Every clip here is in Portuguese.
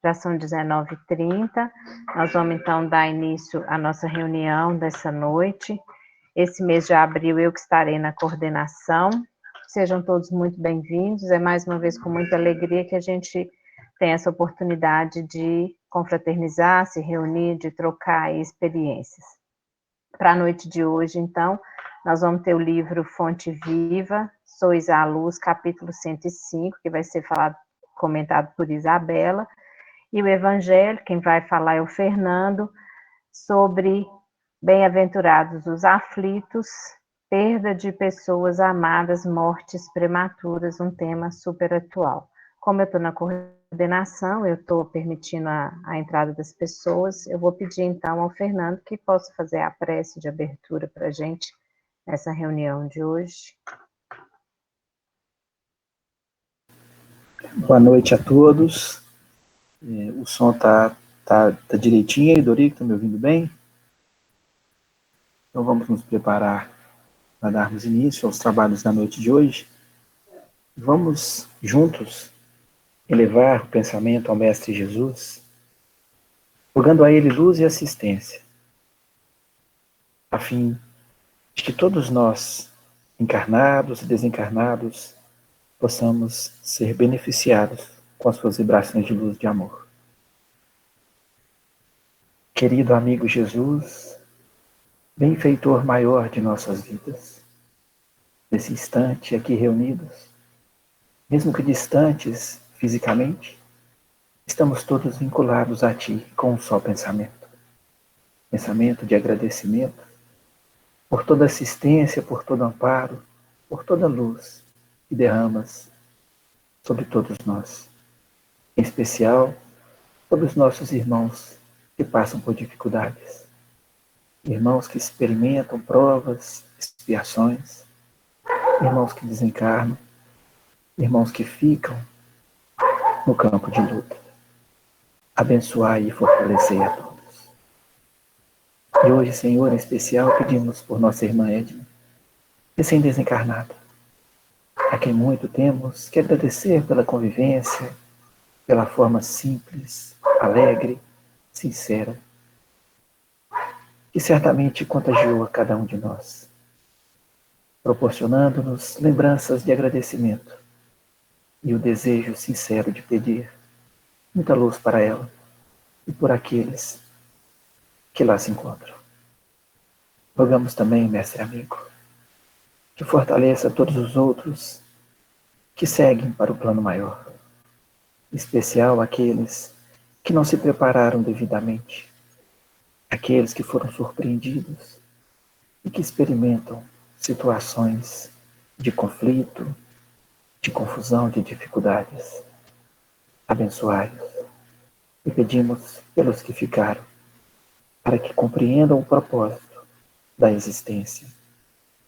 Já são 19h30. Nós vamos, então, dar início à nossa reunião dessa noite. Esse mês de abril eu que estarei na coordenação. Sejam todos muito bem-vindos. É mais uma vez com muita alegria que a gente tem essa oportunidade de confraternizar, se reunir, de trocar experiências. Para a noite de hoje, então, nós vamos ter o livro Fonte Viva, Sois a Luz, capítulo 105, que vai ser comentado por Isabela, e o Evangelho, quem vai falar é o Fernando, sobre bem-aventurados os aflitos, perda de pessoas amadas, mortes prematuras, um tema super atual. Como eu estou na coordenação, eu estou permitindo a entrada das pessoas, eu vou pedir então ao Fernando que possa fazer a prece de abertura para a gente nessa reunião de hoje. Boa noite a todos. O som tá direitinho aí, Dorico, tá me ouvindo bem? Então vamos nos preparar para darmos início aos trabalhos da noite de hoje. Vamos juntos elevar o pensamento ao Mestre Jesus, rogando a Ele luz e assistência, a fim de que todos nós, encarnados e desencarnados, possamos ser beneficiados com as suas vibrações de luz e de amor. Querido amigo Jesus, benfeitor maior de nossas vidas, nesse instante aqui reunidos, mesmo que distantes fisicamente, estamos todos vinculados a Ti com um só pensamento. Pensamento de agradecimento por toda assistência, por todo amparo, por toda luz que derramas sobre todos nós. Em especial, sobre os nossos irmãos que passam por dificuldades. Irmãos que experimentam provas, expiações, irmãos que desencarnam, irmãos que ficam no campo de luta. Abençoai e fortalecei a todos. E hoje, Senhor, em especial, pedimos por nossa irmã Edna, recém-desencarnada, a quem muito temos que agradecer pela convivência, pela forma simples, alegre, sincera, que certamente contagiou a cada um de nós, proporcionando-nos lembranças de agradecimento e o desejo sincero de pedir muita luz para ela e por aqueles que lá se encontram. Rogamos também, mestre amigo, que fortaleça todos os outros que seguem para o plano maior, em especial aqueles que não se prepararam devidamente, aqueles que foram surpreendidos e que experimentam situações de conflito, de confusão, de dificuldades. Abençoai-os e pedimos pelos que ficaram, para que compreendam o propósito da existência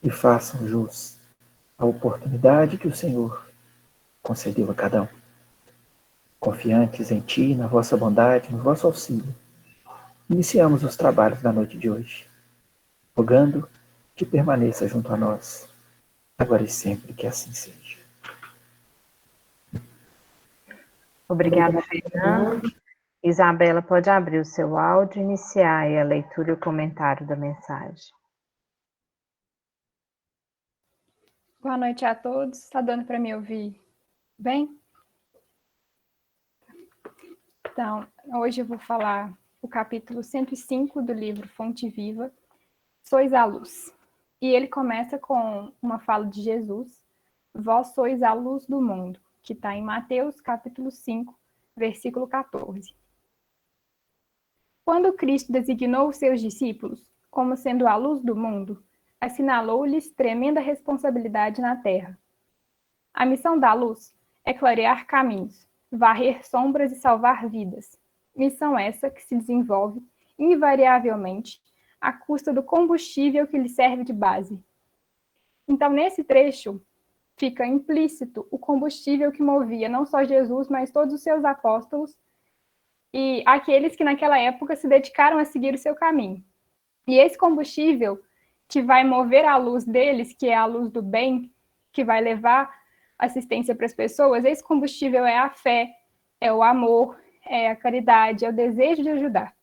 e façam jus à oportunidade que o Senhor concedeu a cada um. Confiantes em Ti, na vossa bondade, no vosso auxílio, iniciamos os trabalhos da noite de hoje, rogando que permaneça junto a nós, agora e sempre, que assim seja. Obrigada, Fernando. Isabela, pode abrir o seu áudio e iniciar aí a leitura e o comentário da mensagem. Boa noite a todos. Está dando para me ouvir bem? Então, hoje eu vou falar o capítulo 105 do livro Fonte Viva, Sois a Luz. E ele começa com uma fala de Jesus, vós sois a luz do mundo, que está em Mateus capítulo 5, versículo 14. Quando Cristo designou os seus discípulos como sendo a luz do mundo, assinalou-lhes tremenda responsabilidade na terra. A missão da luz é clarear caminhos, varrer sombras e salvar vidas. Missão essa que se desenvolve, invariavelmente, à custa do combustível que lhe serve de base. Então, nesse trecho, fica implícito o combustível que movia não só Jesus, mas todos os seus apóstolos e aqueles que naquela época se dedicaram a seguir o seu caminho. E esse combustível que vai mover a luz deles, que é a luz do bem, que vai levar assistência para as pessoas, esse combustível é a fé, é o amor, é a caridade, é o desejo de ajudar.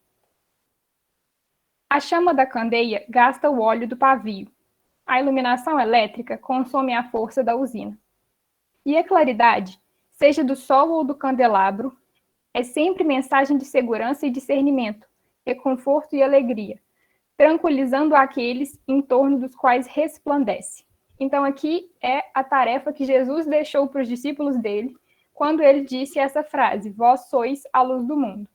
A chama da candeia gasta o óleo do pavio. A iluminação elétrica consome a força da usina. E a claridade, seja do sol ou do candelabro, é sempre mensagem de segurança e discernimento, reconforto e alegria, tranquilizando aqueles em torno dos quais resplandece. Então, aqui é a tarefa que Jesus deixou para os discípulos dele, quando ele disse essa frase: vós sois a luz do mundo.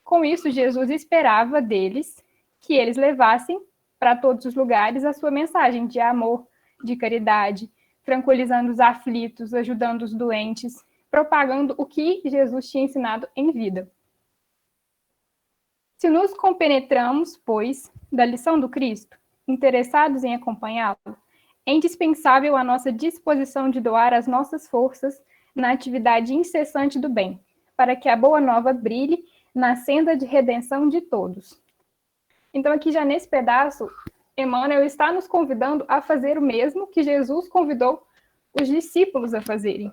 Com isso, Jesus esperava deles que eles levassem para todos os lugares a sua mensagem de amor, de caridade, tranquilizando os aflitos, ajudando os doentes, propagando o que Jesus tinha ensinado em vida. Se nos compenetramos, pois, da lição do Cristo, interessados em acompanhá-lo, é indispensável a nossa disposição de doar as nossas forças na atividade incessante do bem, para que a boa nova brilhe na senda de redenção de todos. Então, aqui já nesse pedaço, Emmanuel está nos convidando a fazer o mesmo que Jesus convidou os discípulos a fazerem,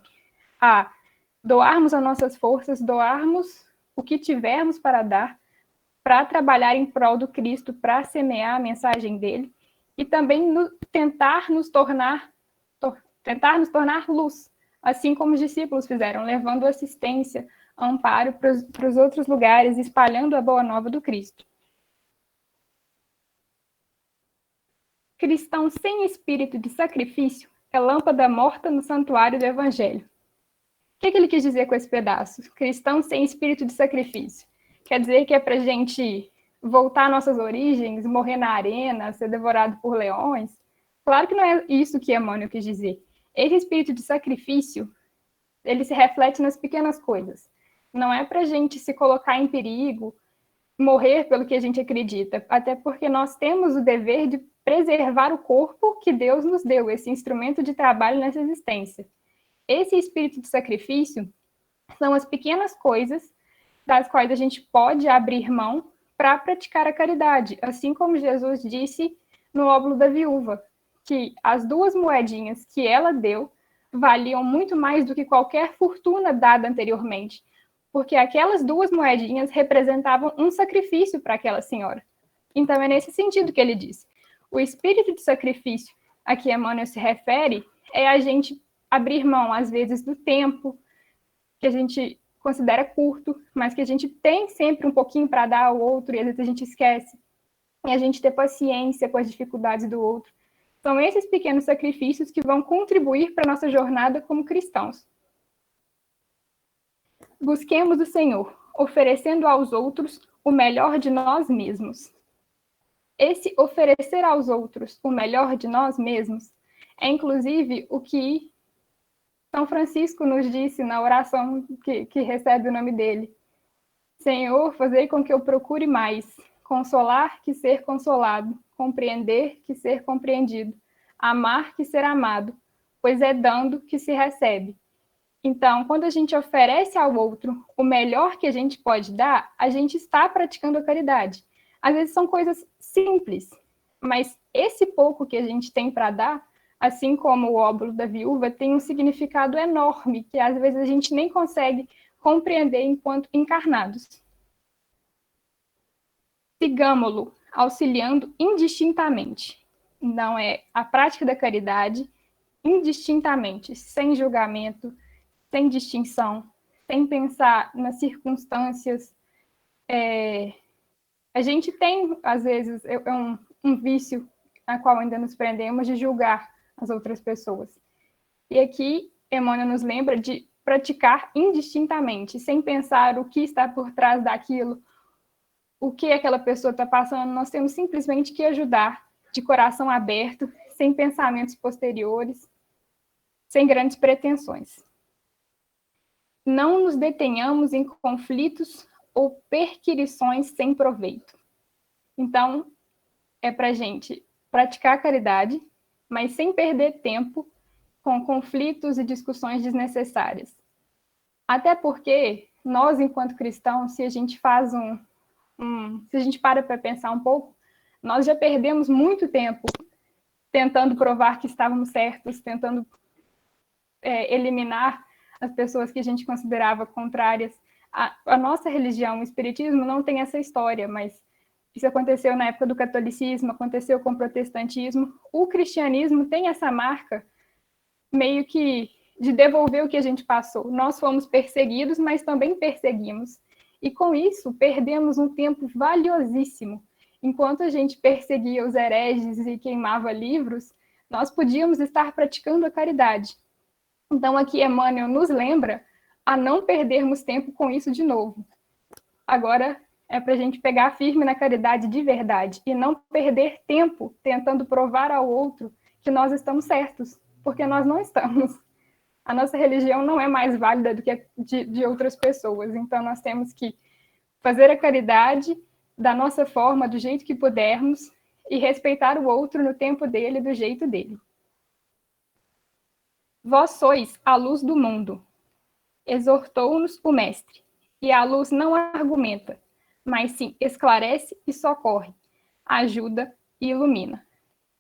a doarmos as nossas forças, doarmos o que tivermos para dar, para trabalhar em prol do Cristo, para semear a mensagem dele, e também tentar nos tornar luz, assim como os discípulos fizeram, levando assistência, amparo para os outros lugares, espalhando a boa nova do Cristo. Cristão sem espírito de sacrifício é lâmpada morta no santuário do Evangelho. O que ele quis dizer com esse pedaço? Cristão sem espírito de sacrifício. Quer dizer que é para a gente voltar às nossas origens, morrer na arena, ser devorado por leões? Claro que não é isso que Emmanuel quis dizer. Esse espírito de sacrifício, ele se reflete nas pequenas coisas. Não é para a gente se colocar em perigo, morrer pelo que a gente acredita, até porque nós temos o dever de preservar o corpo que Deus nos deu, esse instrumento de trabalho nessa existência. Esse espírito de sacrifício são as pequenas coisas das quais a gente pode abrir mão para praticar a caridade, assim como Jesus disse no óbolo da viúva, que as 2 moedinhas que ela deu valiam muito mais do que qualquer fortuna dada anteriormente, porque aquelas 2 moedinhas representavam um sacrifício para aquela senhora. Então é nesse sentido que ele disse. O espírito de sacrifício a que Emmanuel se refere é a gente abrir mão, às vezes, do tempo que a gente considera curto, mas que a gente tem sempre um pouquinho para dar ao outro, e às vezes a gente esquece. E a gente ter paciência com as dificuldades do outro. São esses pequenos sacrifícios que vão contribuir para a nossa jornada como cristãos. Busquemos o Senhor, oferecendo aos outros o melhor de nós mesmos. Esse oferecer aos outros o melhor de nós mesmos é, inclusive, o que São Francisco nos disse na oração que recebe o nome dele. Senhor, fazei com que eu procure mais, consolar que ser consolado, compreender que ser compreendido, amar que ser amado, pois é dando que se recebe. Então, quando a gente oferece ao outro o melhor que a gente pode dar, a gente está praticando a caridade. Às vezes são coisas simples, mas esse pouco que a gente tem para dar, assim como o óbolo da viúva, tem um significado enorme, que às vezes a gente nem consegue compreender enquanto encarnados. Sigamo-lo, auxiliando indistintamente. Então, é a prática da caridade indistintamente, sem julgamento, sem distinção, sem pensar nas circunstâncias. A gente tem, às vezes, um vício a qual ainda nos prendemos de julgar as outras pessoas. E aqui, Emmanuel nos lembra de praticar indistintamente, sem pensar o que está por trás daquilo, o que aquela pessoa está passando. Nós temos simplesmente que ajudar, de coração aberto, sem pensamentos posteriores, sem grandes pretensões. Não nos detenhamos em conflitos ou perquirições sem proveito. Então, é para a gente praticar a caridade, mas sem perder tempo com conflitos e discussões desnecessárias. Até porque nós, enquanto cristãos, se a gente faz se a gente para pensar um pouco, nós já perdemos muito tempo tentando provar que estávamos certos, tentando eliminar as pessoas que a gente considerava contrárias A nossa religião, o espiritismo, não tem essa história, mas isso aconteceu na época do catolicismo, aconteceu com o protestantismo. O cristianismo tem essa marca meio que de devolver o que a gente passou. Nós fomos perseguidos, mas também perseguimos. E com isso, perdemos um tempo valiosíssimo. Enquanto a gente perseguia os hereges e queimava livros, nós podíamos estar praticando a caridade. Então, aqui Emmanuel nos lembra a não perdermos tempo com isso de novo. Agora é para a gente pegar firme na caridade de verdade e não perder tempo tentando provar ao outro que nós estamos certos, porque nós não estamos. A nossa religião não é mais válida do que a de outras pessoas, então nós temos que fazer a caridade da nossa forma, do jeito que pudermos, e respeitar o outro no tempo dele, do jeito dele. Vós sois a luz do mundo, exortou-nos o Mestre, e a luz não argumenta, mas sim esclarece e socorre, ajuda e ilumina.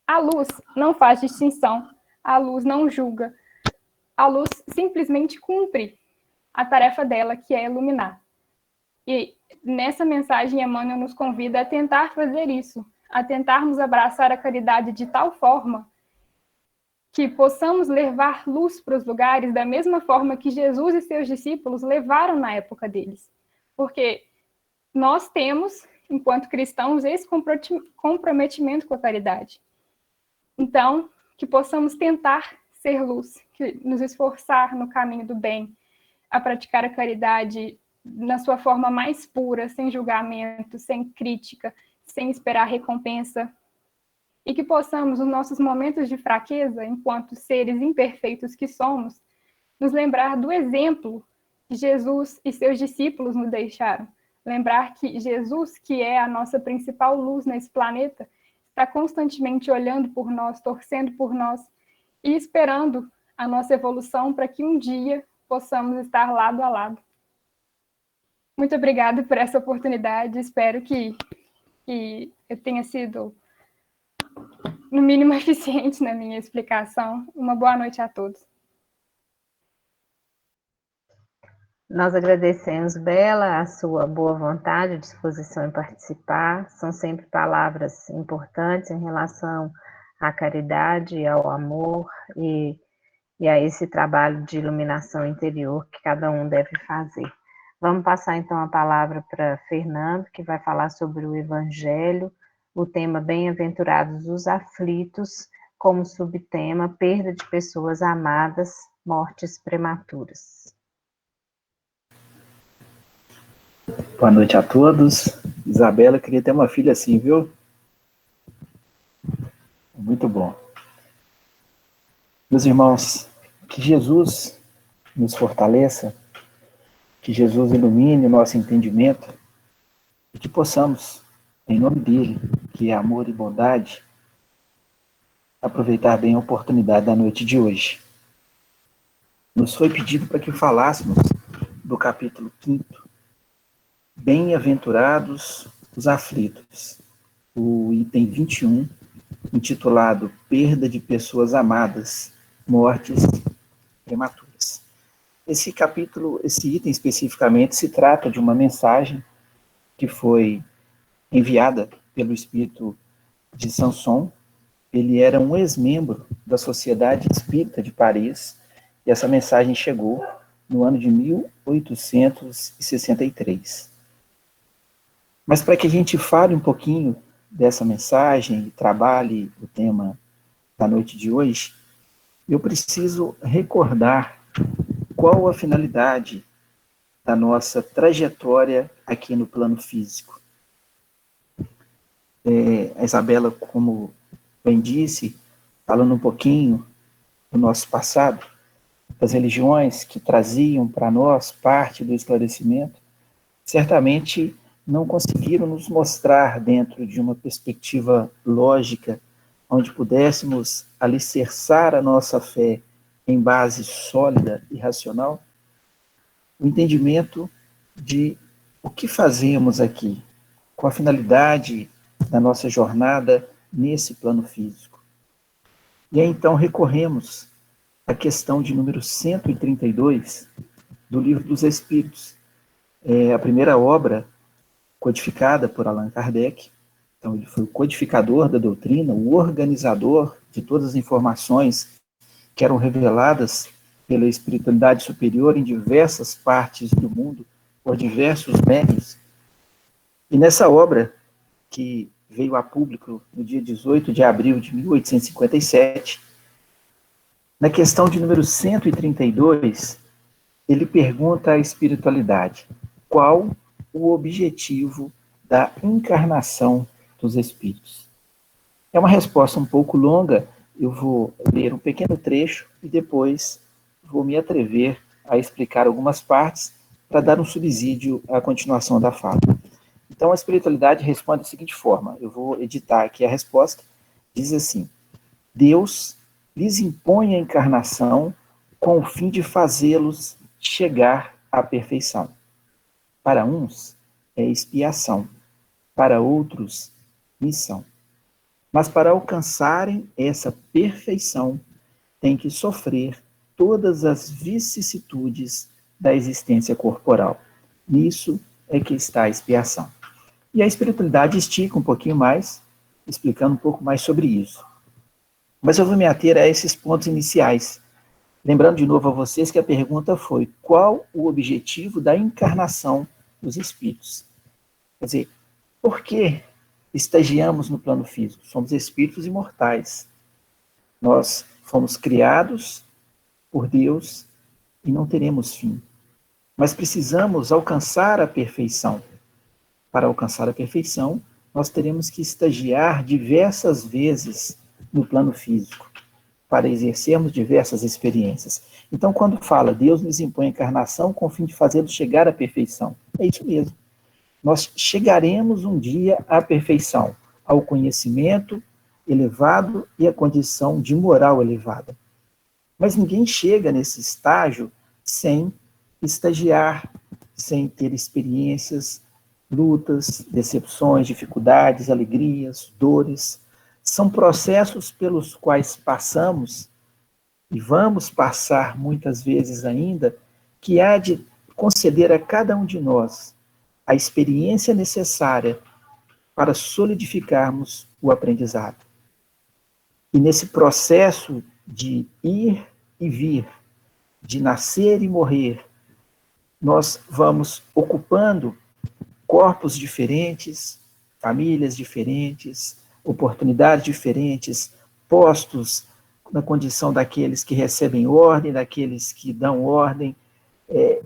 A luz não faz distinção, a luz não julga, a luz simplesmente cumpre a tarefa dela, que é iluminar. E nessa mensagem, Emmanuel nos convida a tentar fazer isso, a tentarmos abraçar a caridade de tal forma que possamos levar luz para os lugares da mesma forma que Jesus e seus discípulos levaram na época deles. Porque nós temos, enquanto cristãos, esse comprometimento com a caridade. Então, que possamos tentar ser luz, que nos esforçar no caminho do bem, a praticar a caridade na sua forma mais pura, sem julgamento, sem crítica, sem esperar recompensa. E que possamos, nos nossos momentos de fraqueza, enquanto seres imperfeitos que somos, nos lembrar do exemplo que Jesus e seus discípulos nos deixaram. Lembrar que Jesus, que é a nossa principal luz nesse planeta, está constantemente olhando por nós, torcendo por nós e esperando a nossa evolução para que um dia possamos estar lado a lado. Muito obrigada por essa oportunidade. Espero que eu tenha sido, no mínimo, eficiente na minha explicação. Uma boa noite a todos. Nós agradecemos, Bela, a sua boa vontade, disposição em participar. São sempre palavras importantes em relação à caridade, ao amor e a esse trabalho de iluminação interior que cada um deve fazer. Vamos passar então a palavra para Fernando, que vai falar sobre o Evangelho, o tema Bem-aventurados os aflitos, como subtema Perda de pessoas amadas, mortes prematuras. Boa noite a todos. Isabela queria ter uma filha assim, viu? Muito bom. Meus irmãos, que Jesus nos fortaleça, que Jesus ilumine o nosso entendimento e que possamos, em nome dele, que é amor e bondade, aproveitar bem a oportunidade da noite de hoje. Nos foi pedido para que falássemos do capítulo 5º, Bem-aventurados os aflitos, o item 21, intitulado Perda de pessoas amadas, mortes prematuras. Esse capítulo, esse item especificamente, se trata de uma mensagem que foi enviada pelo espírito de Sanson. Ele era um ex-membro da Sociedade Espírita de Paris, e essa mensagem chegou no ano de 1863. Mas para que a gente fale um pouquinho dessa mensagem e trabalhe o tema da noite de hoje, eu preciso recordar qual a finalidade da nossa trajetória aqui no plano físico. A Isabela, como bem disse, falando um pouquinho do nosso passado, das religiões que traziam para nós parte do esclarecimento, certamente não conseguiram nos mostrar dentro de uma perspectiva lógica, onde pudéssemos alicerçar a nossa fé em base sólida e racional, o entendimento de o que fazemos aqui, com a finalidade da nossa jornada nesse plano físico. E aí, então, recorremos à questão de número 132 do Livro dos Espíritos, é a primeira obra codificada por Allan Kardec. Então, ele foi o codificador da doutrina, o organizador de todas as informações que eram reveladas pela espiritualidade superior em diversas partes do mundo, por diversos meios. E nessa obra, que veio a público no dia 18 de abril de 1857, na questão de número 132, ele pergunta à espiritualidade: qual o objetivo da encarnação dos espíritos? É uma resposta um pouco longa, eu vou ler um pequeno trecho e depois vou me atrever a explicar algumas partes para dar um subsídio à continuação da fala. Então, a espiritualidade responde da seguinte forma, eu vou editar aqui a resposta, diz assim: Deus lhes impõe a encarnação com o fim de fazê-los chegar à perfeição. Para uns é expiação, para outros, missão. Mas para alcançarem essa perfeição, têm que sofrer todas as vicissitudes da existência corporal. Nisso é que está a expiação. E a espiritualidade estica um pouquinho mais, explicando um pouco mais sobre isso. Mas eu vou me ater a esses pontos iniciais. Lembrando de novo a vocês que a pergunta foi: qual o objetivo da encarnação dos espíritos? Quer dizer, por que estagiamos no plano físico? Somos espíritos imortais. Nós fomos criados por Deus e não teremos fim. Mas precisamos alcançar a perfeição. Para alcançar a perfeição, nós teremos que estagiar diversas vezes no plano físico, para exercermos diversas experiências. Então, quando fala, Deus nos impõe a encarnação com o fim de fazê-los chegar à perfeição, é isso mesmo. Nós chegaremos um dia à perfeição, ao conhecimento elevado e à condição de moral elevada. Mas ninguém chega nesse estágio sem estagiar, sem ter experiências, lutas, decepções, dificuldades, alegrias, dores. São processos pelos quais passamos, e vamos passar muitas vezes ainda, que há de conceder a cada um de nós a experiência necessária para solidificarmos o aprendizado. E nesse processo de ir e vir, de nascer e morrer, nós vamos ocupando corpos diferentes, famílias diferentes, oportunidades diferentes, postos na condição daqueles que recebem ordem, daqueles que dão ordem,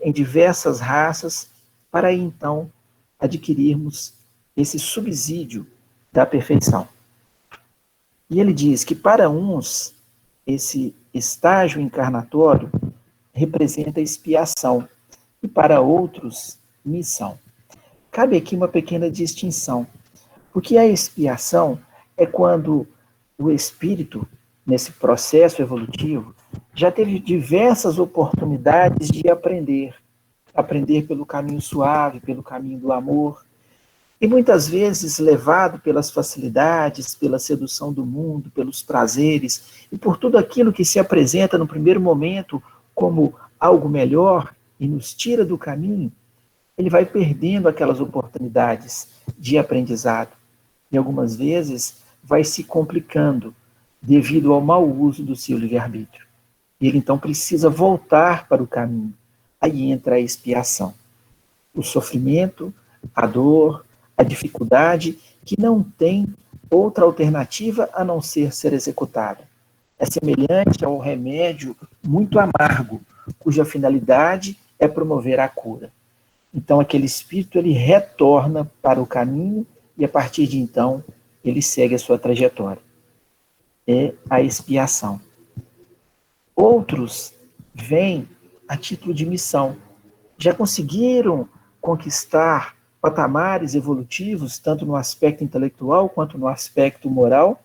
em diversas raças, para aí, então, adquirirmos esse subsídio da perfeição. E ele diz que, para uns, esse estágio encarnatório representa expiação, e para outros, missão. Cabe aqui uma pequena distinção, porque a expiação é quando o espírito, nesse processo evolutivo, já teve diversas oportunidades de aprender pelo caminho suave, pelo caminho do amor, e muitas vezes levado pelas facilidades, pela sedução do mundo, pelos prazeres, e por tudo aquilo que se apresenta no primeiro momento como algo melhor e nos tira do caminho, ele vai perdendo aquelas oportunidades de aprendizado. E algumas vezes vai se complicando devido ao mau uso do seu livre-arbítrio. E ele então precisa voltar para o caminho. Aí entra a expiação. O sofrimento, a dor, a dificuldade, que não tem outra alternativa a não ser executada. É semelhante ao remédio muito amargo, cuja finalidade é promover a cura. Então, aquele espírito, ele retorna para o caminho e, a partir de então, ele segue a sua trajetória. É a expiação. Outros vêm a título de missão. Já conseguiram conquistar patamares evolutivos, tanto no aspecto intelectual quanto no aspecto moral,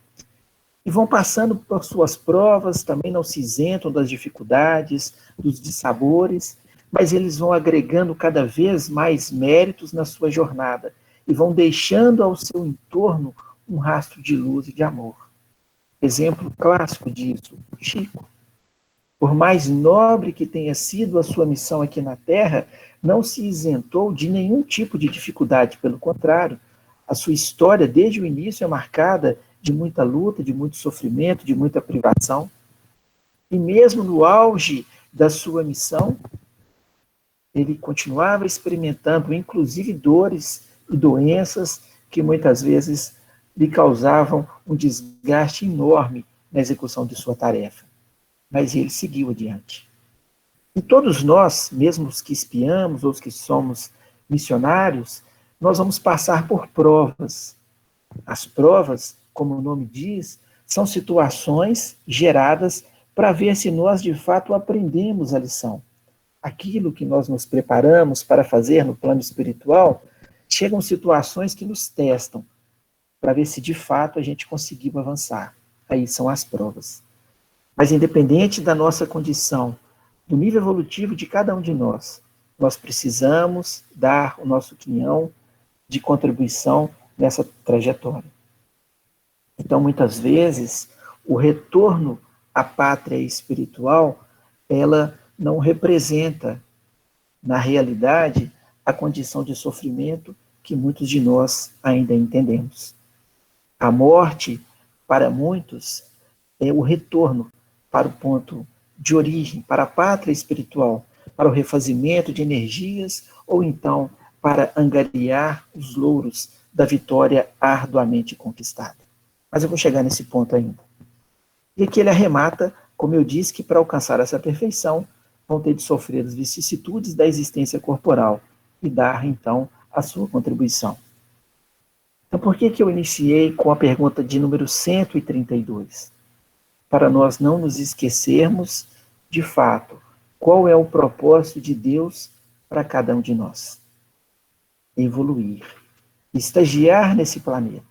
e vão passando por suas provas, também não se isentam das dificuldades, dos dissabores, mas eles vão agregando cada vez mais méritos na sua jornada e vão deixando ao seu entorno um rastro de luz e de amor. Exemplo clássico disso, Chico. Por mais nobre que tenha sido a sua missão aqui na Terra, não se isentou de nenhum tipo de dificuldade, pelo contrário, a sua história desde o início é marcada de muita luta, de muito sofrimento, de muita privação. E mesmo no auge da sua missão, ele continuava experimentando, inclusive, dores e doenças que muitas vezes lhe causavam um desgaste enorme na execução de sua tarefa. Mas ele seguiu adiante. E todos nós, mesmo os que espiamos ou os que somos missionários, nós vamos passar por provas. As provas, como o nome diz, são situações geradas para ver se nós de fato aprendemos a lição. Aquilo que nós nos preparamos para fazer no plano espiritual, chegam situações que nos testam para ver se de fato a gente conseguiu avançar. Aí são as provas. Mas independente da nossa condição, do nível evolutivo de cada um de nós precisamos dar o nosso quinhão de contribuição nessa trajetória. Então, muitas vezes, o retorno à pátria espiritual, ela não representa, na realidade, a condição de sofrimento que muitos de nós ainda entendemos. A morte, para muitos, é o retorno para o ponto de origem, para a pátria espiritual, para o refazimento de energias, ou então para angariar os louros da vitória arduamente conquistada. Mas eu vou chegar nesse ponto ainda. E aqui ele arremata, como eu disse, que para alcançar essa perfeição, vão ter de sofrer as vicissitudes da existência corporal e dar, então, a sua contribuição. Então, por que eu iniciei com a pergunta de número 132? Para nós não nos esquecermos, de fato, qual é o propósito de Deus para cada um de nós. Evoluir, estagiar nesse planeta.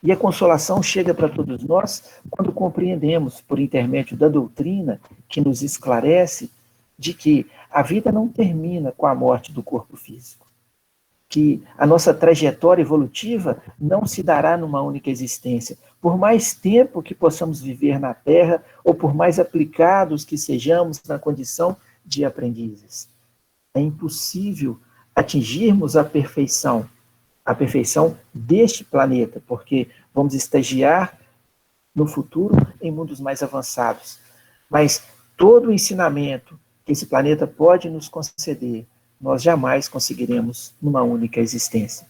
E a consolação chega para todos nós quando compreendemos, por intermédio da doutrina, que nos esclarece de que a vida não termina com a morte do corpo físico. Que a nossa trajetória evolutiva não se dará numa única existência. Por mais tempo que possamos viver na Terra, ou por mais aplicados que sejamos na condição de aprendizes. É impossível atingirmos a perfeição deste planeta, porque vamos estagiar no futuro em mundos mais avançados. Mas todo o ensinamento que esse planeta pode nos conceder, nós jamais conseguiremos numa única existência.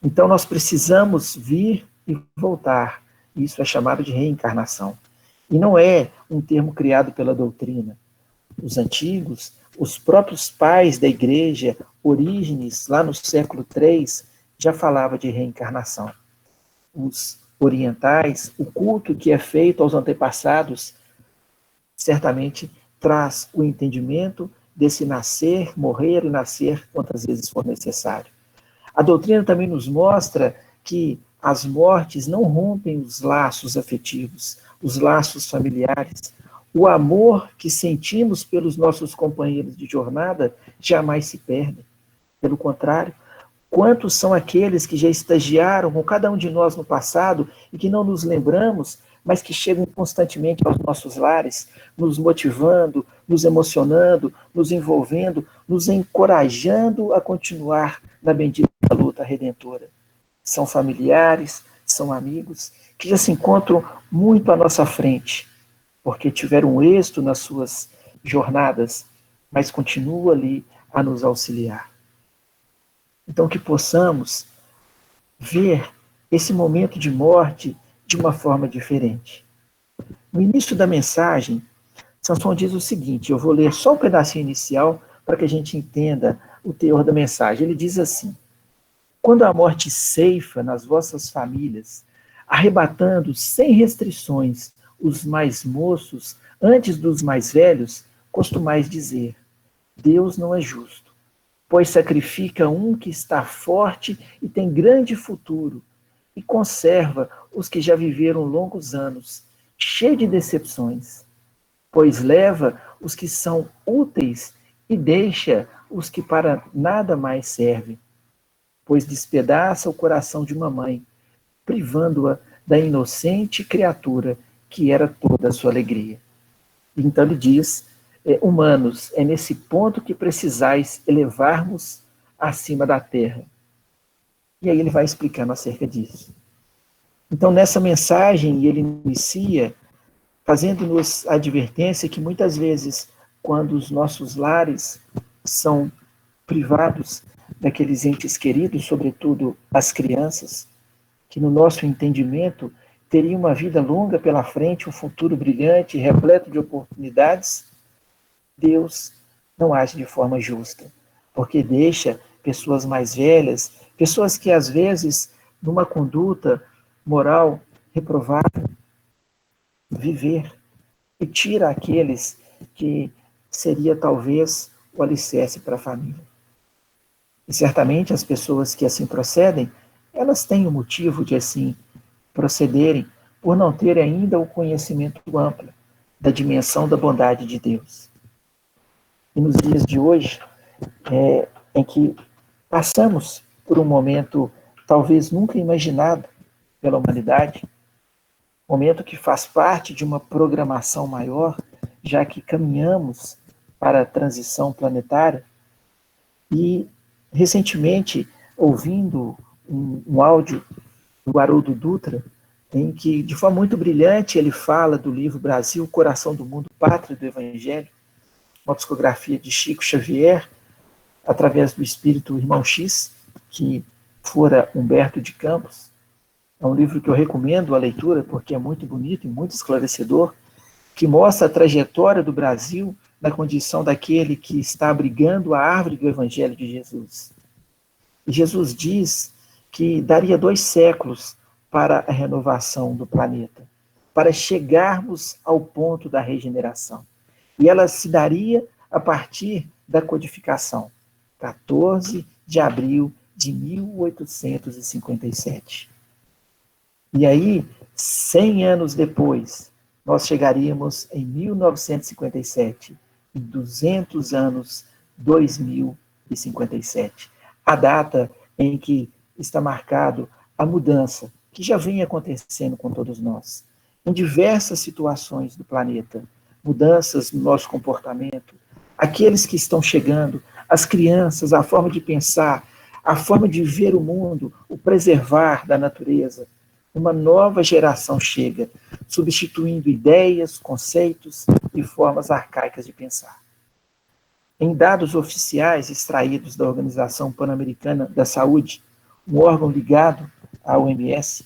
Então nós precisamos vir e voltar. Isso é chamado de reencarnação. E não é um termo criado pela doutrina. Os antigos, os próprios pais da igreja, Orígenes, lá no século III, já falava de reencarnação. Os orientais, o culto que é feito aos antepassados, certamente traz o entendimento desse nascer, morrer e nascer quantas vezes for necessário. A doutrina também nos mostra que as mortes não rompem os laços afetivos, os laços familiares. O amor que sentimos pelos nossos companheiros de jornada jamais se perde. Pelo contrário, quantos são aqueles que já estagiaram com cada um de nós no passado e que não nos lembramos, mas que chegam constantemente aos nossos lares, nos motivando, nos emocionando, nos envolvendo, nos encorajando a continuar na bendita luta redentora. São familiares, são amigos, que já se encontram muito à nossa frente, porque tiveram êxito nas suas jornadas, mas continuam ali a nos auxiliar. Então, que possamos ver esse momento de morte de uma forma diferente. No início da mensagem, Samson diz o seguinte, eu vou ler só um pedacinho inicial para que a gente entenda o teor da mensagem. Ele diz assim, quando a morte ceifa nas vossas famílias, arrebatando sem restrições os mais moços antes dos mais velhos, costumais dizer, Deus não é justo, pois sacrifica um que está forte e tem grande futuro, e conserva os que já viveram longos anos, cheio de decepções, pois leva os que são úteis e deixa os que para nada mais servem, pois despedaça o coração de uma mãe, privando-a da inocente criatura que era toda a sua alegria. Então ele diz, humanos, é nesse ponto que precisais elevarmos acima da terra. E aí ele vai explicando acerca disso. Então, nessa mensagem, ele inicia fazendo-nos a advertência que muitas vezes, quando os nossos lares são privados daqueles entes queridos, sobretudo as crianças, que no nosso entendimento teriam uma vida longa pela frente, um futuro brilhante, repleto de oportunidades, Deus não age de forma justa, porque deixa pessoas mais velhas, pessoas que às vezes, numa conduta moral reprovada, viver, e tira aqueles que seria talvez o alicerce para a família. E certamente as pessoas que assim procedem, elas têm o motivo de assim procederem por não terem ainda o conhecimento amplo da dimensão da bondade de Deus. E nos dias de hoje, em que passamos por um momento talvez nunca imaginado pela humanidade, momento que faz parte de uma programação maior, já que caminhamos para a transição planetária. E, recentemente, ouvindo um áudio do Haroldo Dutra, em que, de forma muito brilhante, ele fala do livro Brasil, Coração do Mundo, Pátria do Evangelho, uma psicografia de Chico Xavier, através do espírito Irmão X, que fora Humberto de Campos. É um livro que eu recomendo a leitura, porque é muito bonito e muito esclarecedor, que mostra a trajetória do Brasil na condição daquele que está abrigando a árvore do Evangelho de Jesus. E Jesus diz que daria 2 séculos para a renovação do planeta, para chegarmos ao ponto da regeneração. E ela se daria a partir da codificação, 14 de abril de 1857. E aí, 100 anos depois, nós chegaríamos em 1957, e 200 anos, 2057. A data em que está marcado a mudança, que já vem acontecendo com todos nós, em diversas situações do planeta, mudanças no nosso comportamento, aqueles que estão chegando, as crianças, a forma de pensar, a forma de ver o mundo, o preservar da natureza. Uma nova geração chega, substituindo ideias, conceitos e formas arcaicas de pensar. Em dados oficiais extraídos da Organização Pan-Americana da Saúde, um órgão ligado à OMS,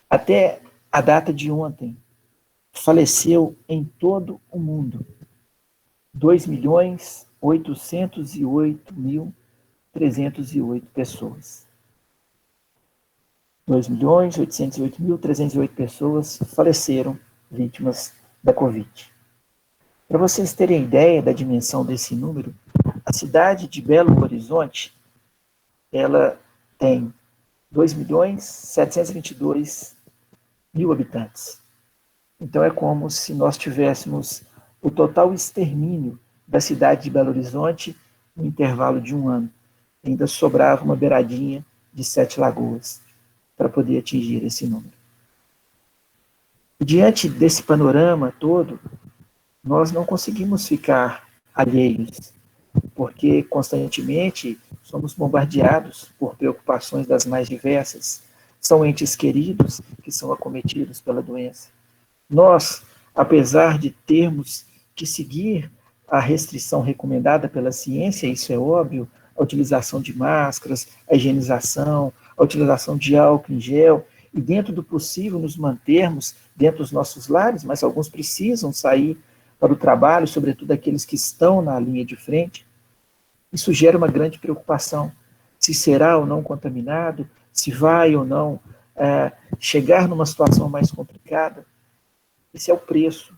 até a data de ontem, faleceu em todo o mundo 2.808.308 pessoas. 2.808.308 pessoas faleceram vítimas da Covid. Para vocês terem ideia da dimensão desse número, a cidade de Belo Horizonte, ela tem 2.722.000 habitantes. Então é como se nós tivéssemos o total extermínio da cidade de Belo Horizonte no intervalo de 1 ano. Ainda sobrava uma beiradinha de 7 lagoas para poder atingir esse número. E diante desse panorama todo, nós não conseguimos ficar alheios, porque constantemente somos bombardeados por preocupações das mais diversas. São entes queridos que são acometidos pela doença. Nós, apesar de termos que seguir a restrição recomendada pela ciência, isso é óbvio, a utilização de máscaras, a higienização, a utilização de álcool em gel, e dentro do possível nos mantermos dentro dos nossos lares, mas alguns precisam sair para o trabalho, sobretudo aqueles que estão na linha de frente. Isso gera uma grande preocupação, se será ou não contaminado, se vai ou não chegar numa situação mais complicada. Esse é o preço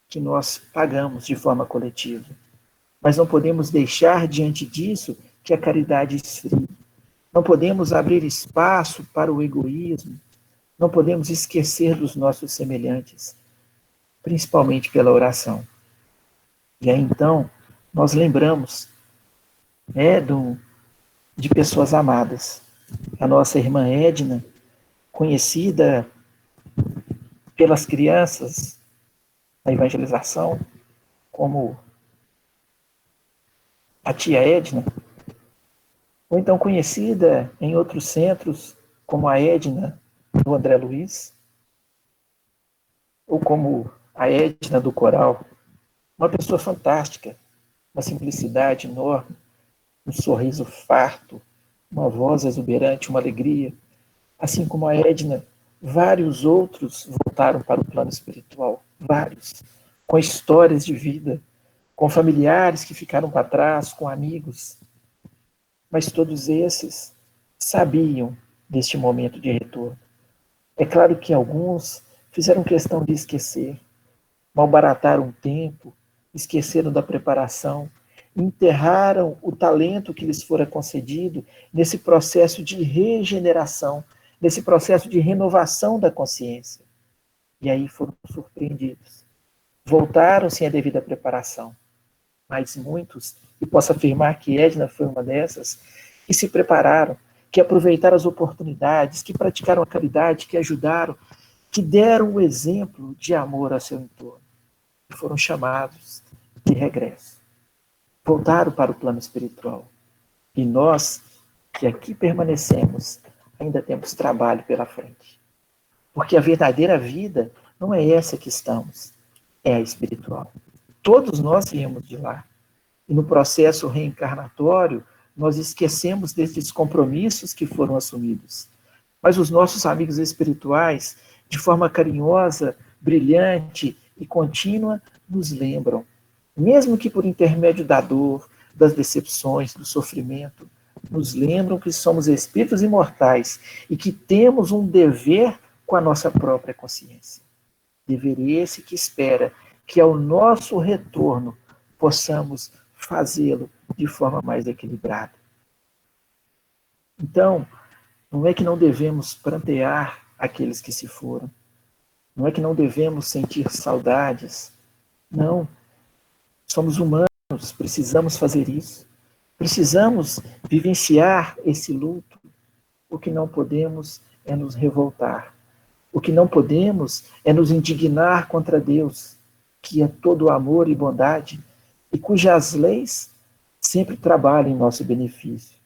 que nós pagamos de forma coletiva. Mas não podemos deixar diante disso que a caridade esfrie. Não podemos abrir espaço para o egoísmo. Não podemos esquecer dos nossos semelhantes, principalmente pela oração. E aí, então, nós lembramos de pessoas amadas. A nossa irmã Edna, conhecida pelas crianças, a evangelização, como a tia Edna, ou então conhecida em outros centros como a Edna do André Luiz, ou como a Edna do Coral, uma pessoa fantástica, uma simplicidade enorme, um sorriso farto, uma voz exuberante, uma alegria. Assim como a Edna, vários outros voltaram para o plano espiritual, vários, com histórias de vida, com familiares que ficaram para trás, com amigos. Mas todos esses sabiam deste momento de retorno. É claro que alguns fizeram questão de esquecer, malbarataram o tempo, esqueceram da preparação, enterraram o talento que lhes fora concedido nesse processo de regeneração, nesse processo de renovação da consciência. E aí foram surpreendidos. Voltaram sem a devida preparação. Mas muitos, e posso afirmar que Edna foi uma dessas, que se prepararam, que aproveitaram as oportunidades, que praticaram a caridade, que ajudaram, que deram o exemplo de amor a seu entorno. E foram chamados de regresso. Voltaram para o plano espiritual. E nós, que aqui permanecemos, ainda temos trabalho pela frente. Porque a verdadeira vida não é essa que estamos, é a espiritual. Todos nós viemos de lá. E no processo reencarnatório, nós esquecemos desses compromissos que foram assumidos. Mas os nossos amigos espirituais, de forma carinhosa, brilhante e contínua, nos lembram. Mesmo que por intermédio da dor, das decepções, do sofrimento, nos lembram que somos espíritos imortais e que temos um dever com a nossa própria consciência. Dever esse que espera que ao nosso retorno possamos fazê-lo de forma mais equilibrada. Então, não é que não devemos prantear aqueles que se foram, não é que não devemos sentir saudades, não. Somos humanos, precisamos fazer isso. Precisamos vivenciar esse luto. O que não podemos é nos revoltar. O que não podemos é nos indignar contra Deus, que é todo amor e bondade, e cujas leis sempre trabalham em nosso benefício.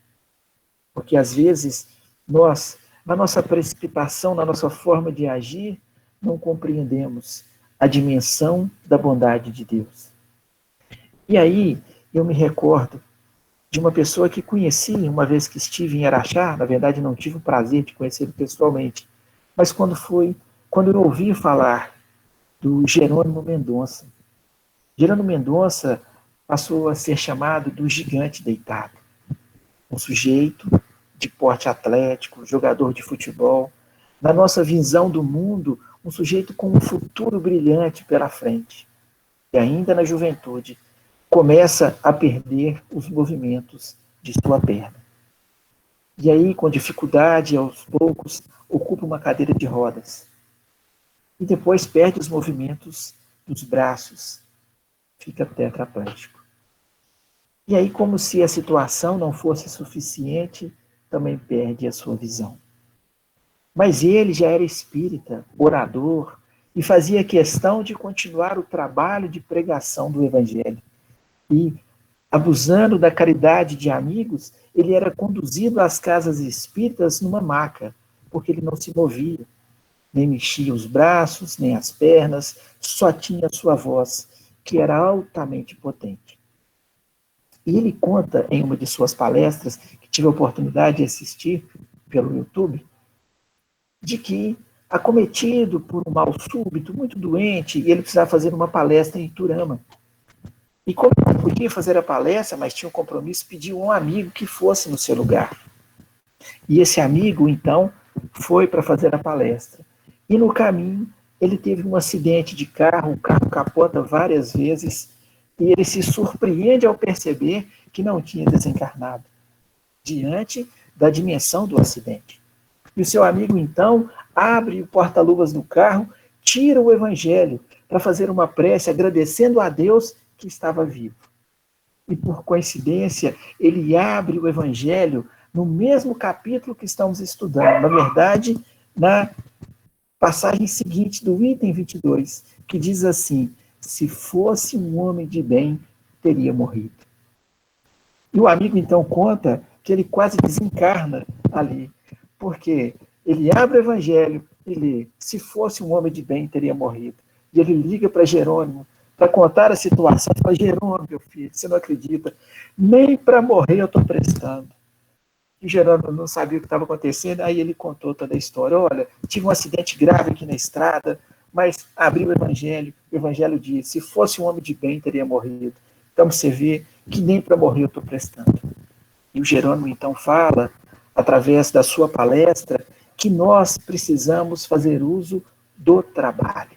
Porque às vezes nós, na nossa precipitação, na nossa forma de agir, não compreendemos a dimensão da bondade de Deus. E aí eu me recordo de uma pessoa que conheci uma vez que estive em Araxá. Na verdade não tive o prazer de conhecê-lo pessoalmente, mas quando eu ouvi falar do Jerônimo Mendonça. Jerônimo Mendonça passou a ser chamado do gigante deitado. Um sujeito de porte atlético, jogador de futebol, na nossa visão do mundo, um sujeito com um futuro brilhante pela frente. E ainda na juventude, começa a perder os movimentos de sua perna. E aí, com dificuldade, aos poucos, ocupa uma cadeira de rodas. E depois perde os movimentos dos braços. Fica tetraplégico. E aí, como se a situação não fosse suficiente, também perde a sua visão. Mas ele já era espírita, orador, e fazia questão de continuar o trabalho de pregação do Evangelho. E, abusando da caridade de amigos, ele era conduzido às casas espíritas numa maca, porque ele não se movia, nem mexia os braços, nem as pernas, só tinha a sua voz, que era altamente potente. E ele conta em uma de suas palestras, que tive a oportunidade de assistir pelo YouTube, de que, acometido por um mal súbito, muito doente, e ele precisava fazer uma palestra em Iturama. E como não podia fazer a palestra, mas tinha um compromisso, pediu a um amigo que fosse no seu lugar. E esse amigo, então, foi para fazer a palestra. E no caminho, ele teve um acidente de carro, o carro capota várias vezes, e ele se surpreende ao perceber que não tinha desencarnado, diante da dimensão do acidente. E o seu amigo, então, abre o porta-luvas do carro, tira o Evangelho para fazer uma prece agradecendo a Deus que estava vivo. E por coincidência, ele abre o Evangelho no mesmo capítulo que estamos estudando. Na verdade, na passagem seguinte do item 22, que diz assim: se fosse um homem de bem, teria morrido. E o amigo então conta que ele quase desencarna ali, porque ele abre o evangelho e lê: se fosse um homem de bem, teria morrido. E ele liga para Jerônimo para contar a situação. Fala: Jerônimo, meu filho, você não acredita, nem para morrer eu estou prestando. E Jerônimo não sabia o que estava acontecendo, aí ele contou toda a história. Olha, tive um acidente grave aqui na estrada, mas abri o evangelho diz: se fosse um homem de bem, teria morrido. Então você vê que nem para morrer eu estou prestando. E o Jerônimo então fala, através da sua palestra, que nós precisamos fazer uso do trabalho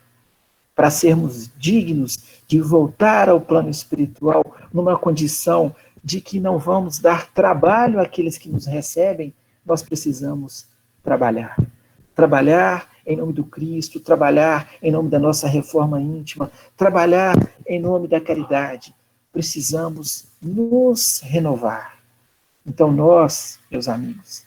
para sermos dignos de voltar ao plano espiritual numa condição de que não vamos dar trabalho àqueles que nos recebem. Nós precisamos trabalhar. Trabalhar em nome do Cristo, trabalhar em nome da nossa reforma íntima, trabalhar em nome da caridade. Precisamos nos renovar. Então nós, meus amigos,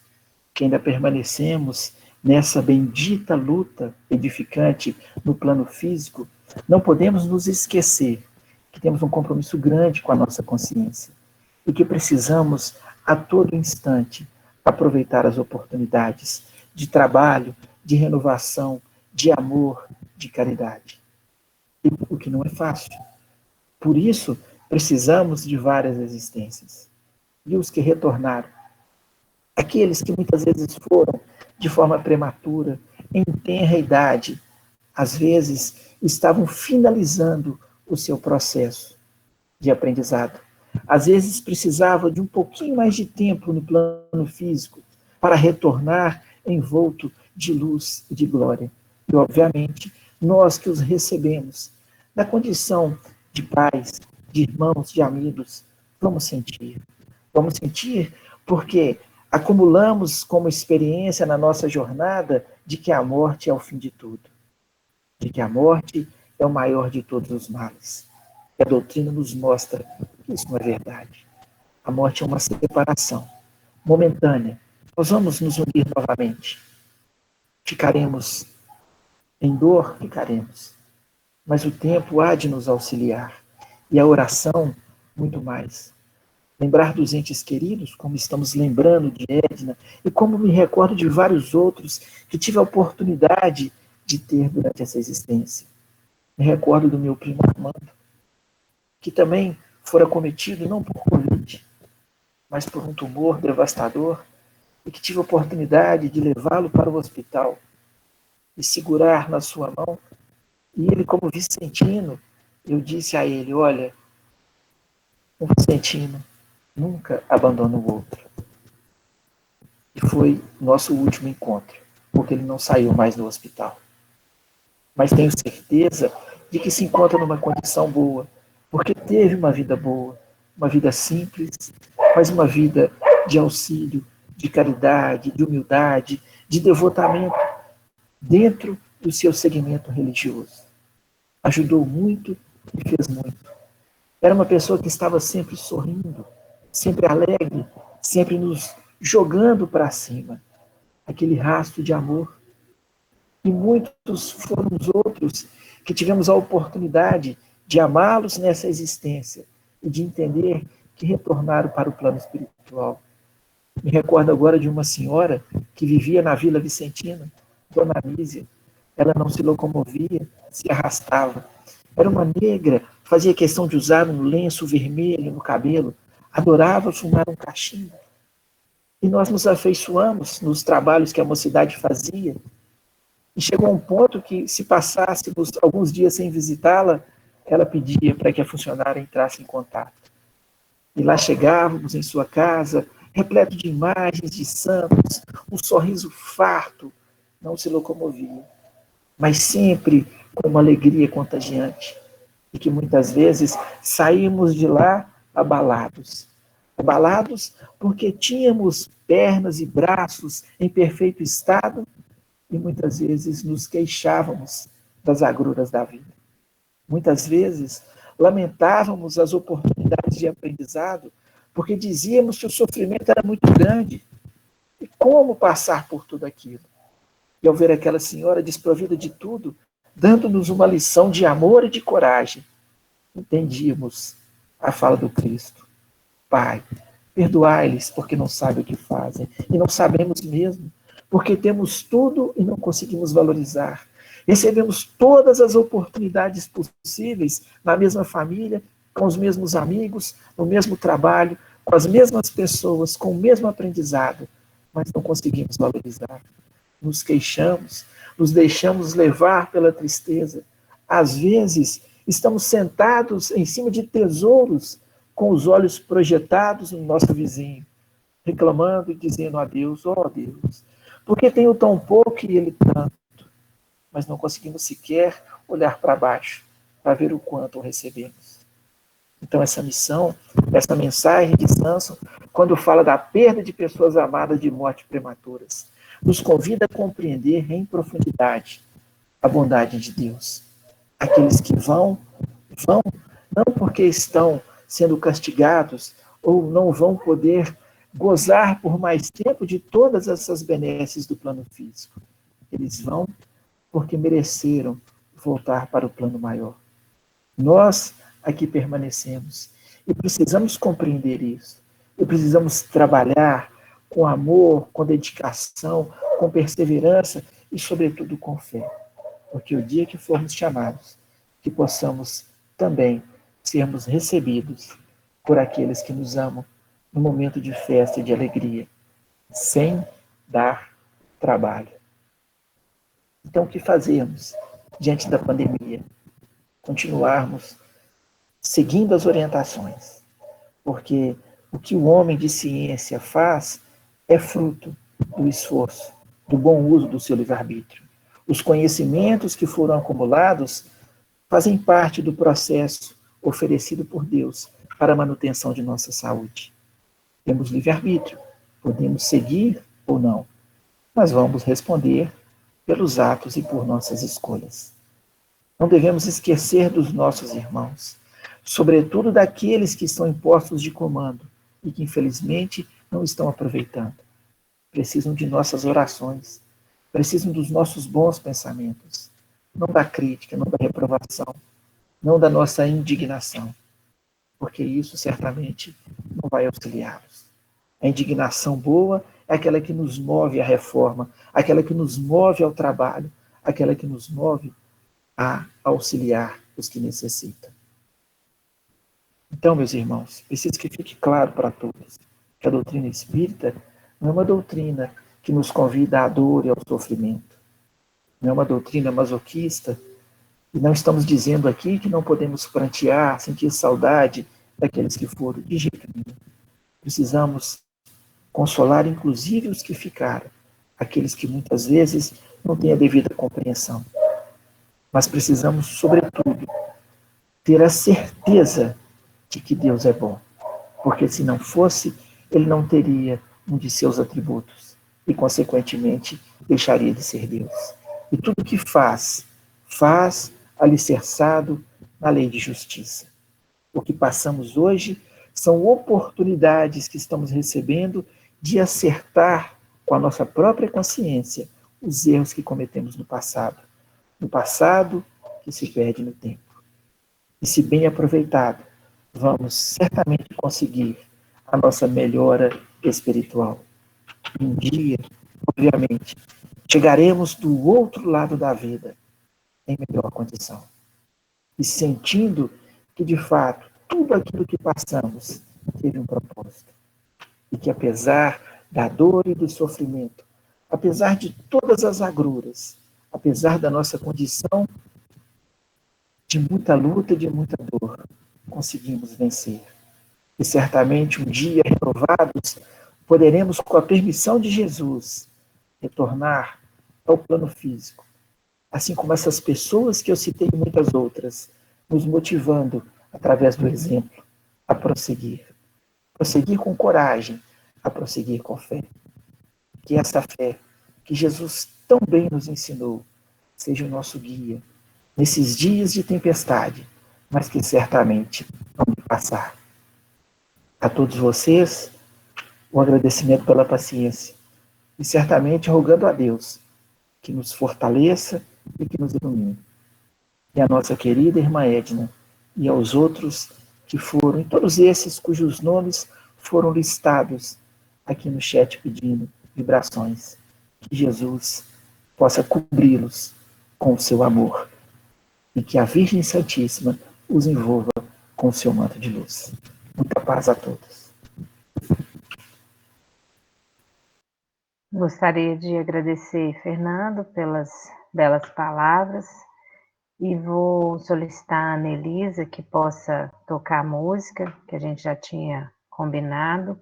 que ainda permanecemos nessa bendita luta edificante no plano físico, não podemos nos esquecer que temos um compromisso grande com a nossa consciência e que precisamos, a todo instante, aproveitar as oportunidades de trabalho, de renovação, de amor, de caridade. E o que não é fácil. Por isso, precisamos de várias existências. E os que retornaram, aqueles que muitas vezes foram de forma prematura, em tenra idade, às vezes estavam finalizando o seu processo de aprendizado. Às vezes precisavam de um pouquinho mais de tempo no plano físico para retornar envolto de luz e de glória. E, obviamente, nós que os recebemos na condição de pais, de irmãos, de amigos, vamos sentir. Vamos sentir porque acumulamos como experiência na nossa jornada de que a morte é o fim de tudo. De que a morte é o maior de todos os males. E a doutrina nos mostra que isso não é verdade. A morte é uma separação momentânea. Nós vamos nos unir novamente. Ficaremos em dor? Ficaremos. Mas o tempo há de nos auxiliar. E a oração, muito mais. Lembrar dos entes queridos, como estamos lembrando de Edna, e como me recordo de vários outros que tive a oportunidade de ter durante essa existência. Me recordo do meu primo Armando, que também fora cometido não por Covid, mas por um tumor devastador, e que tive a oportunidade de levá-lo para o hospital e segurar na sua mão. E ele, como vicentino, eu disse a ele: olha, um vicentino nunca abandona o outro. E foi nosso último encontro, porque ele não saiu mais do hospital. Mas tenho certeza de que se encontra numa condição boa, porque teve uma vida boa, uma vida simples, mas uma vida de auxílio, de caridade, de humildade, de devotamento dentro do seu segmento religioso. Ajudou muito e fez muito. Era uma pessoa que estava sempre sorrindo, sempre alegre, sempre nos jogando para cima. Aquele rastro de amor. E muitos foram os outros que tivemos a oportunidade de amá-los nessa existência e de entender que retornaram para o plano espiritual. Me recordo agora de uma senhora que vivia na Vila Vicentina, Dona Anísia. Ela não se locomovia, se arrastava. Era uma negra, fazia questão de usar um lenço vermelho no cabelo, adorava fumar um cachimbo. E nós nos afeiçoamos nos trabalhos que a mocidade fazia. E chegou a um ponto que, se passássemos alguns dias sem visitá-la, ela pedia para que a funcionária entrasse em contato. E lá chegávamos em sua casa, repleto de imagens de santos, um sorriso farto, não se locomovia, mas sempre com uma alegria contagiante. E que muitas vezes saímos de lá abalados. Abalados porque tínhamos pernas e braços em perfeito estado e muitas vezes nos queixávamos das agruras da vida. Muitas vezes lamentávamos as oportunidades de aprendizado porque dizíamos que o sofrimento era muito grande. E como passar por tudo aquilo? E ao ver aquela senhora desprovida de tudo, dando-nos uma lição de amor e de coragem, entendíamos a fala do Cristo. Pai, Perdoai-lhes, porque não sabem o que fazem. E não sabemos mesmo, porque temos tudo e não conseguimos valorizar. Recebemos todas as oportunidades possíveis na mesma família, com os mesmos amigos, no mesmo trabalho, com as mesmas pessoas, com o mesmo aprendizado, mas não conseguimos valorizar. Nos queixamos, nos deixamos levar pela tristeza. Às vezes, estamos sentados em cima de tesouros, com os olhos projetados no nosso vizinho, reclamando e dizendo a Deus, ó Deus, por que tenho tão pouco e ele tanto? Mas não conseguimos sequer olhar para baixo, para ver o quanto recebemos. Então essa missão, essa mensagem de Samson, quando fala da perda de pessoas amadas de morte prematuras, nos convida a compreender em profundidade a bondade de Deus. Aqueles que vão não porque estão sendo castigados ou não vão poder gozar por mais tempo de todas essas benesses do plano físico. Eles vão porque mereceram voltar para o plano maior. Nós aqui permanecemos e precisamos compreender isso. E precisamos trabalhar com amor, com dedicação, com perseverança e, sobretudo, com fé. Porque o dia que formos chamados, que possamos também sermos recebidos por aqueles que nos amam no momento de festa e de alegria, sem dar trabalho. Então, o que fazemos diante da pandemia? Continuarmos seguindo as orientações, porque o que o homem de ciência faz é fruto do esforço, do bom uso do seu livre-arbítrio. Os conhecimentos que foram acumulados fazem parte do processo oferecido por Deus para a manutenção de nossa saúde. Temos livre-arbítrio, podemos seguir ou não, mas vamos responder pelos atos e por nossas escolhas. Não devemos esquecer dos nossos irmãos, sobretudo daqueles que estão em postos de comando e que, infelizmente, não estão aproveitando. Precisam de nossas orações, precisam dos nossos bons pensamentos, não da crítica, não da reprovação, não da nossa indignação, porque isso certamente não vai auxiliá-los. A indignação boa é aquela que nos move à reforma, aquela que nos move ao trabalho, aquela que nos move a auxiliar os que necessitam. Então, meus irmãos, preciso que fique claro para todos que a doutrina espírita não é uma doutrina que nos convida à dor e ao sofrimento. Não é uma doutrina masoquista, e não estamos dizendo aqui que não podemos prantear, sentir saudade daqueles que foram, de jeito nenhum. Precisamos consolar inclusive os que ficaram, aqueles que muitas vezes não têm a devida compreensão. Mas precisamos, sobretudo, ter a certeza de que Deus é bom, porque se não fosse, ele não teria um de seus atributos e, consequentemente, deixaria de ser Deus. E tudo que faz alicerçado na lei de justiça. O que passamos hoje são oportunidades que estamos recebendo de acertar com a nossa própria consciência os erros que cometemos no passado. No passado que se perde no tempo. E se bem aproveitado, vamos certamente conseguir a nossa melhora espiritual. Um dia, obviamente, chegaremos do outro lado da vida em melhor condição. E sentindo que, de fato, tudo aquilo que passamos teve um propósito. E que, apesar da dor e do sofrimento, apesar de todas as agruras, apesar da nossa condição de muita luta, de muita dor, conseguimos vencer. E certamente um dia, renovados, poderemos, com a permissão de Jesus, retornar ao plano físico. Assim como essas pessoas que eu citei e muitas outras, nos motivando, através do exemplo, a prosseguir. Prosseguir com coragem, a prosseguir com fé. Que essa fé que Jesus tão bem nos ensinou seja o nosso guia nesses dias de tempestade, mas que certamente vão passar. A todos vocês, um agradecimento pela paciência e certamente rogando a Deus que nos fortaleça e que nos ilumine. E a nossa querida irmã Edna e aos outros que foram, e todos esses cujos nomes foram listados aqui no chat pedindo vibrações. Que Jesus possa cobri-los com o seu amor e que a Virgem Santíssima os envolva com o seu manto de luz. Muita paz a todos. Gostaria de agradecer, Fernando, pelas belas palavras e vou solicitar a Anelisa que possa tocar a música, que a gente já tinha combinado.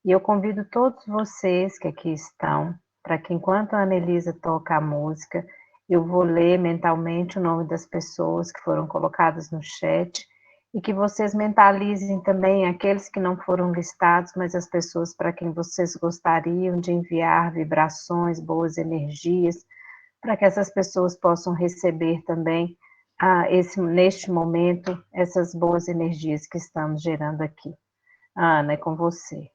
E eu convido todos vocês que aqui estão, para que enquanto a Anelisa toca a música, eu vou ler mentalmente o nome das pessoas que foram colocadas no chat e que vocês mentalizem também aqueles que não foram listados, mas as pessoas para quem vocês gostariam de enviar vibrações, boas energias, para que essas pessoas possam receber também neste momento essas boas energias que estamos gerando aqui. Ana, é com você.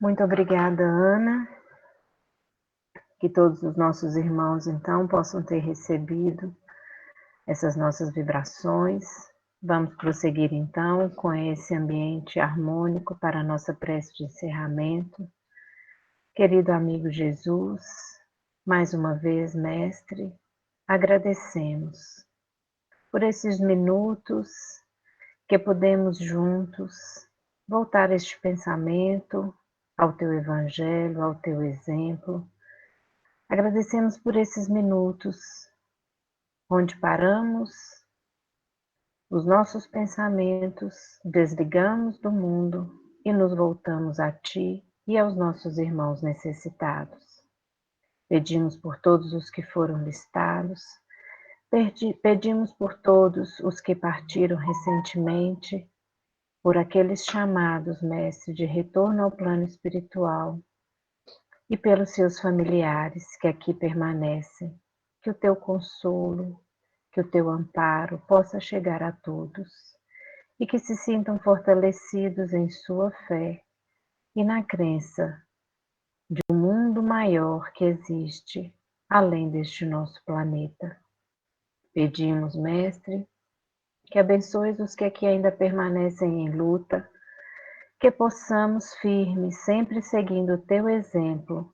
Muito obrigada, Ana. Que todos os nossos irmãos, então, possam ter recebido essas nossas vibrações. Vamos prosseguir, então, com esse ambiente harmônico para a nossa prece de encerramento. Querido amigo Jesus, mais uma vez, Mestre, agradecemos por esses minutos que podemos juntos voltar este pensamento ao Teu Evangelho, ao Teu exemplo. Agradecemos por esses minutos onde paramos os nossos pensamentos, desligamos do mundo e nos voltamos a Ti e aos nossos irmãos necessitados. Pedimos por todos os que foram listados, pedimos por todos os que partiram recentemente, por aqueles chamados, Mestre, de retorno ao plano espiritual, e pelos seus familiares que aqui permanecem, que o teu consolo, que o teu amparo possa chegar a todos e que se sintam fortalecidos em sua fé e na crença de um mundo maior que existe além deste nosso planeta. Pedimos, Mestre, que abençoes os que aqui ainda permanecem em luta, que possamos firmes, sempre seguindo o teu exemplo,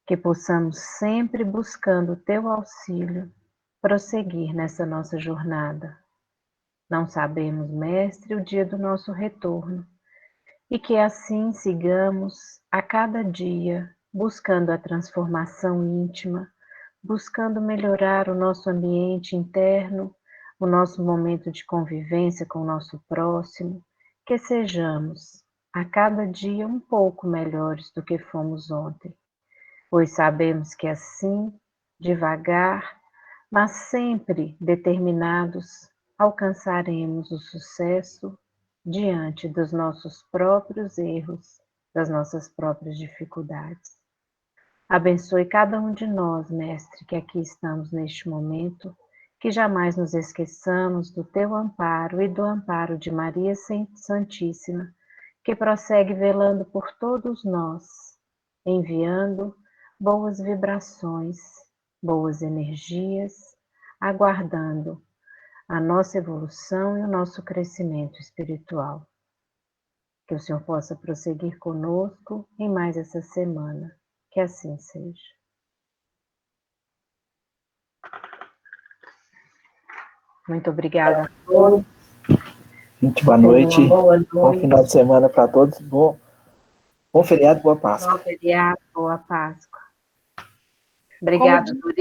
que possamos sempre buscando o teu auxílio, prosseguir nessa nossa jornada. Não sabemos, Mestre, o dia do nosso retorno, e que assim sigamos a cada dia buscando a transformação íntima, buscando melhorar o nosso ambiente interno, o nosso momento de convivência com o nosso próximo, que sejamos a cada dia um pouco melhores do que fomos ontem, pois sabemos que assim, devagar, mas sempre determinados, alcançaremos o sucesso diante dos nossos próprios erros, das nossas próprias dificuldades. Abençoe cada um de nós, Mestre, que aqui estamos neste momento, que jamais nos esqueçamos do teu amparo e do amparo de Maria Santíssima, que prossegue velando por todos nós, enviando boas vibrações, boas energias, aguardando a nossa evolução e o nosso crescimento espiritual. Que o Senhor possa prosseguir conosco em mais essa semana. Que assim seja. Muito obrigada a todos. Gente, boa noite. Bom final de semana para todos. Bom feriado, boa Páscoa. Bom feriado, boa Páscoa. Obrigada, Dori.